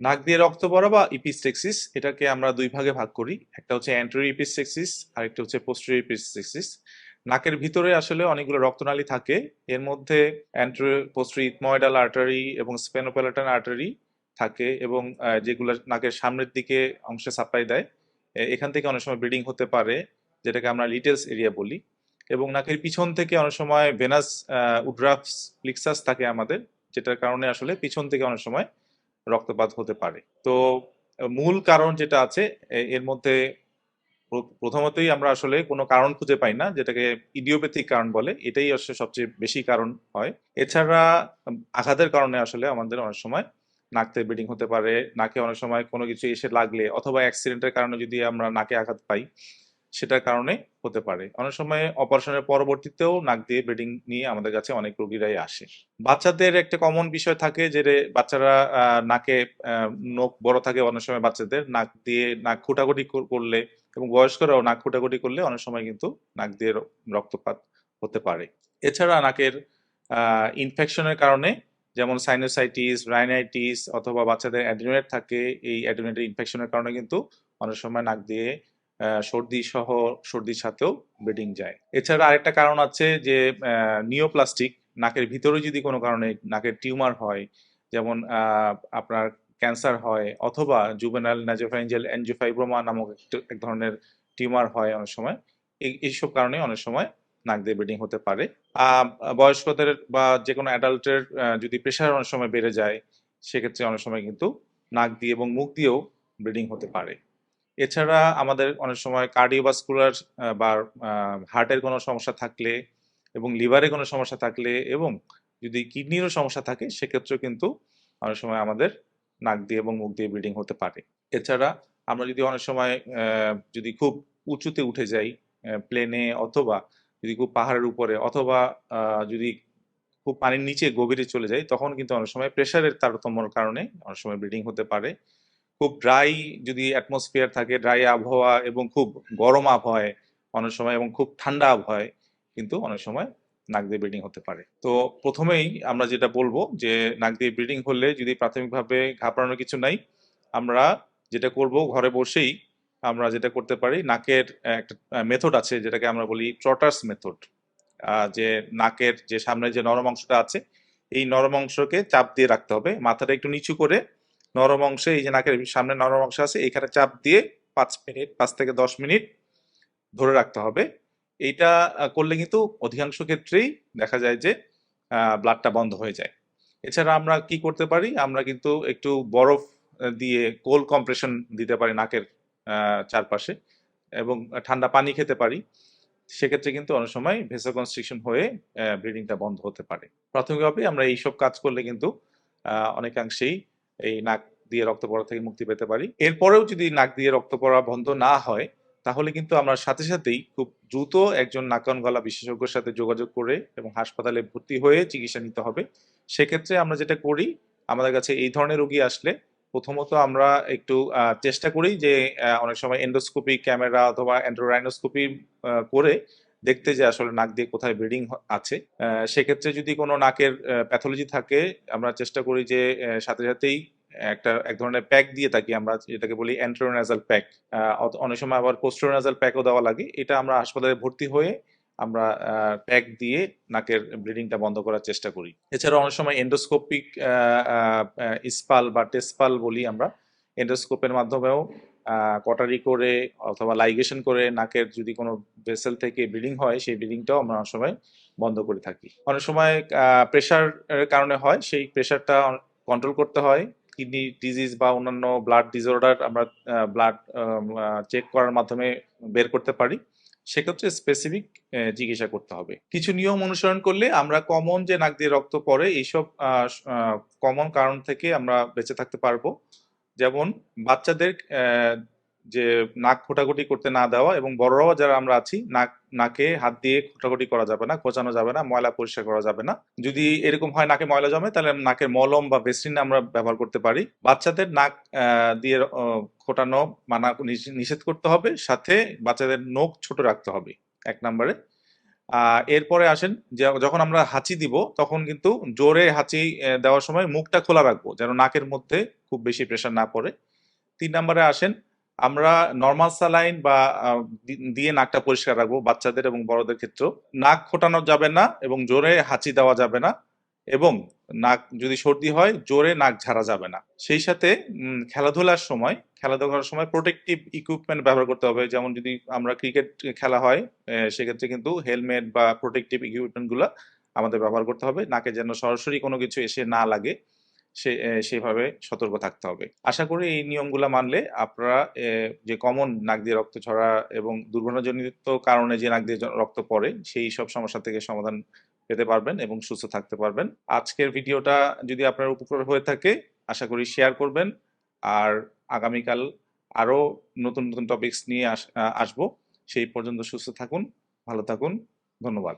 নাক দিয়ে রক্ত পড়া বা ইপিস্টেক্সিস এটাকে আমরা দুই ভাগে ভাগ করি। একটা হচ্ছে অ্যান্টেরিয়র ইপিস্টেক্সিস আর একটা হচ্ছে পোস্টেরিয়র ইপিস্টেক্সিস। নাকের ভিতরে আসলে অনেকগুলো রক্তনালী থাকে। এর মধ্যে অ্যান্টেরিয়র পোস্টেরিয়র ইথময়েডাল আর্টারি এবং স্পেনোপ্যালেটাল আর্টারি থাকে এবং যেগুলো নাকের সামনের দিকে অংশে সাপ্লাই দেয়। এখান থেকে অনেক সময় ব্লিডিং হতে পারে, যেটাকে আমরা লিটেলস এরিয়া বলি। এবং নাকের পিছন থেকে অনেক সময় ভেনাস উড্রাফস প্লিক্সাস থাকে আমাদের, যেটার কারণে আসলে পিছন থেকে অনেক সময় রক্তপাত হতে পারে। তো মূল কারণ যেটা আছে এর মধ্যে প্রথমতই আমরা আসলে কোনো কারণ খুঁজে পাই না, যেটাকে ইডিওপ্যাথিক কারণ বলে, এটাই আসলে সবচেয়ে বেশি কারণ হয়। এছাড়া আঘাতের কারণে আসলে আমাদের অনেক সময় নাকতে ব্লিডিং হতে পারে। নাকে অনেক সময় কোনো কিছু এসে লাগলে অথবা অ্যাক্সিডেন্টের কারণে যদি আমরা নাকে আঘাত পাই, সেটার কারণে হতে পারে। অনেক সময় অপারেশনের পরবর্তীতেও নাক দিয়ে ব্লিডিং নিয়ে আমাদের কাছে অনেক রোগীরাই আসে। বাচ্চাদের একটা কমন বিষয় থাকে যে বাচ্চারা নাকে নখ বড় থাকে, অনেক সময় বাচ্চাদের নাক দিয়ে নাক খুঁটাখুটি করলে এবং বয়স্করাও নাক খুঁটাখুটি করলে অনেক সময় কিন্তু নাক দিয়ে রক্তপাত হতে পারে। এছাড়া নাকের ইনফেকশনের কারণে, যেমন সাইনোসাইটিস, রাইনাইটিস অথবা বাচ্চাদের অ্যাডেনোয়েড থাকে, এই অ্যাডেনোয়েডের ইনফেকশনের কারণে কিন্তু অনেক সময় নাক দিয়ে সর্দি সহ সর্দির সাথেও ব্লিডিং যায়। এছাড়া আরেকটা কারণ আছে যে নিওপ্লাস্টিক, নাকের ভিতরে যদি কোনো কারণে নাকের টিউমার হয়, যেমন আপনার ক্যান্সার হয় অথবা জুভেনাইল নাসোফ্যারিঞ্জিয়াল অ্যানজিওফাইব্রোমা নামক এক ধরনের টিউমার হয় অনেক সময়। এইসব কারণে অনেক সময় নাক দিয়ে ব্লিডিং হতে পারে। বয়স্কদের বা যে কোনো অ্যাডাল্টের যদি প্রেশার অনেক সময় বেড়ে যায়, সেক্ষেত্রে অনেক সময় কিন্তু নাক দিয়ে এবং মুখ দিয়েও ব্লিডিং হতে পারে। এছাড়া আমাদের অনেক সময় কার্ডিওভাস্কুলার বা হার্টের কোনো সমস্যা থাকলে এবং লিভারে কোনো সমস্যা থাকলে এবং যদি কিডনিরও সমস্যা থাকে, সেক্ষেত্রেও কিন্তু অনেক সময় আমাদের নাক দিয়ে এবং মুখ দিয়ে ব্লিডিং হতে পারে। এছাড়া আমরা যদি অনেক সময় যদি খুব উঁচুতে উঠে যাই, প্লেনে অথবা যদি খুব পাহাড়ের উপরে অথবা যদি খুব পানির নিচে গভীরে চলে যায়, তখন কিন্তু অনেক সময় প্রেশারের তারতম্যের কারণে অনেক সময় ব্লিডিং হতে পারে। খুব ড্রাই যদি অ্যাটমসফিয়ার থাকে, ড্রাই আবহাওয়া এবং খুব গরম আবহাওয়ায় অনেক সময় এবং খুব ঠান্ডা আবহাওয়ায় কিন্তু অনেক সময় নাক দিয়ে ব্লিডিং হতে পারে। তো প্রথমেই আমরা যেটা বলবো যে নাক দিয়ে ব্লিডিং হলে যদি প্রাথমিকভাবে ঘাবড়ানোর কিছু নাই, আমরা যেটা করব ঘরে বসেই আমরা যেটা করতে পারি, নাকের একটা মেথড আছে যেটাকে আমরা বলি ট্রটার্স মেথড। যে নাকের যে সামনে যে নরম অংশটা আছে, এই নরম অংশকে চাপ দিয়ে রাখতে হবে, মাথাটা একটু নিচু করে নরম অংশে, এই যে নাকের সামনে নরম অংশ আছে এখানে চাপ দিয়ে 5 মিনিট, 5 থেকে 10 মিনিট ধরে রাখতে হবে। এইটা করলে কিন্তু অধিকাংশ ক্ষেত্রেই দেখা যায় যে ব্লাডটা বন্ধ হয়ে যায়। এছাড়া আমরা কি করতে পারি, আমরা কিন্তু একটু বরফ দিয়ে কোল্ড কম্প্রেশন দিতে পারি নাকের চারপাশে এবং ঠান্ডা পানি খেতে পারি। সেক্ষেত্রে কিন্তু অনেক সময় ভেসোকনস্ট্রিকশন হয়ে ব্লিডিংটা বন্ধ হতে পারে। প্রাথমিকভাবে আমরা এইসব কাজ করলে কিন্তু অনেকাংশেই এই নাক দিয়ে রক্ত পড়া থেকে মুক্তি পেতে পারি। এরপরেও যদি নাক দিয়ে রক্ত পড়া বন্ধ না হয়, তাহলে কিন্তু আমরা সাথে সাথেই খুব দ্রুত একজন নাক কান গলা বিশেষজ্ঞের সাথে যোগাযোগ করে এবং হাসপাতালে ভর্তি হয়ে চিকিৎসা নিতে হবে। সেক্ষেত্রে আমরা যেটা করি, আমাদের কাছে এই ধরনের রোগী আসলে প্রথমত আমরা একটু চেষ্টা করি যে অনেক সময় এন্ডোস্কোপি ক্যামেরা অথবা এন্ডোরাইনোস্কোপি করে দেখতে যে আসলে নাক দিয়ে কোথায় ব্লিডিং আছে। সেক্ষেত্রে যদি কোনো নাকের প্যাথোলজি থাকে, আমরা চেষ্টা করি যে সাথে সাথেই এক ধরনের প্যাক দিয়ে থাকি আমরা, যেটাকে বলি অ্যান্টেরোনাসাল প্যাক। অনেক সময় আবার পোস্টেরোনাসাল প্যাকও দেওয়া লাগে। এটা আমরা হাসপাতালে ভর্তি হয়ে আমরা প্যাক দিয়ে নাকের ব্লিডিংটা বন্ধ করার চেষ্টা করি। এছাড়া অনেক সময় এন্ডোস্কোপিক স্পাল বা টেস্পাল বলি আমরা, এন্ডোস্কোপের মাধ্যমেও কটারি করে অথবা লাইগেশন করে নাকের যদি কোনো ভেসেল থেকে ব্লিডিং হয়, সেই ব্লিডিংটাও আমরা অনেক সময় বন্ধ করে থাকি। অনেক সময় প্রেশার কারণে হয়, সেই প্রেশারটা কন্ট্রোল করতে হয়। কিডনি ডিজিজ বা অন্যান্য ব্লাড ডিসঅর্ডার আমরা ব্লাড চেক করার মাধ্যমে বের করতে পারি। সেক্ষেত্রে স্পেসিফিক চিকিৎসা করতে হবে। কিছু নিয়ম অনুসরণ করলে আমরা কমন যে নাক দিয়ে রক্ত পড়ে এইসব কমন কারণ থেকে আমরা বেঁচে থাকতে পারবো। যেমন বাচ্চাদের যে নাক খোঁটাখুটি করতে না দেওয়া, এবং বড়রাও যারা আমরা আছি নাকে হাত দিয়ে খোঁটাখুটি করা যাবে না, খোঁচানো যাবে না, ময়লা পরিষ্কার করা যাবে না। যদি এরকম হয় নাকে ময়লা জমে, তাহলে নাকের মলম বা ভেসলিন আমরা ব্যবহার করতে পারি। বাচ্চাদের নাক দিয়ে খোঁটানো মানা নিষেধ করতে হবে, সাথে বাচ্চাদের নখ ছোট রাখতে হবে 1 নম্বরে। এরপরে আসেন যে যখন আমরা হাঁচি দিব, তখন কিন্তু জোরে হাঁচি দেওয়ার সময় মুখটা খোলা রাখবো, যেন নাকের মধ্যে খুব বেশি প্রেশার না পড়ে। 3 নম্বরে আসেন, আমরা নরমাল স্যালাইন বা দিয়ে নাকটা পরিষ্কার রাখবো বাচ্চাদের এবং বড়দের ক্ষেত্রেও। নাক ফোটানো যাবে না এবং জোরে হাঁচি দেওয়া যাবে না, এবং নাক যদি সর্দি হয় জোরে নাক ঝাড়া যাবে না। সেই সাথে খেলাধুলার সময় প্রোটেক্টিভ ইকুইপমেন্ট ব্যবহার করতে হবে। যেমন যদি আমরা ক্রিকেট খেলা হয়, সেক্ষেত্রে কিন্তু হেলমেট বা প্রোটেক্টিভ ইকুইপমেন্ট গুলা আমাদের ব্যবহার করতে হবে, নাকে যেন সরাসরি কোনো কিছু এসে না লাগে সেভাবে সতর্ক থাকতে হবে। আশা করি এই নিয়মগুলা মানলে আপনারা যে কমন নাক দিয়ে রক্ত ঝরা এবং দুর্ঘটনাজনিত কারণে যে নাক দিয়ে রক্ত পড়ে সেই সব সমস্যা থেকে সমাধান পেতে পারবেন এবং সুস্থ থাকতে পারবেন। আজকের ভিডিওটা যদি আপনার উপকার হয়ে থাকে, আশা করি শেয়ার করবেন। আর আগামীকাল আরো নতুন নতুন টপিকস নিয়ে আসবো। সেই পর্যন্ত সুস্থ থাকুন, ভালো থাকুন, ধন্যবাদ।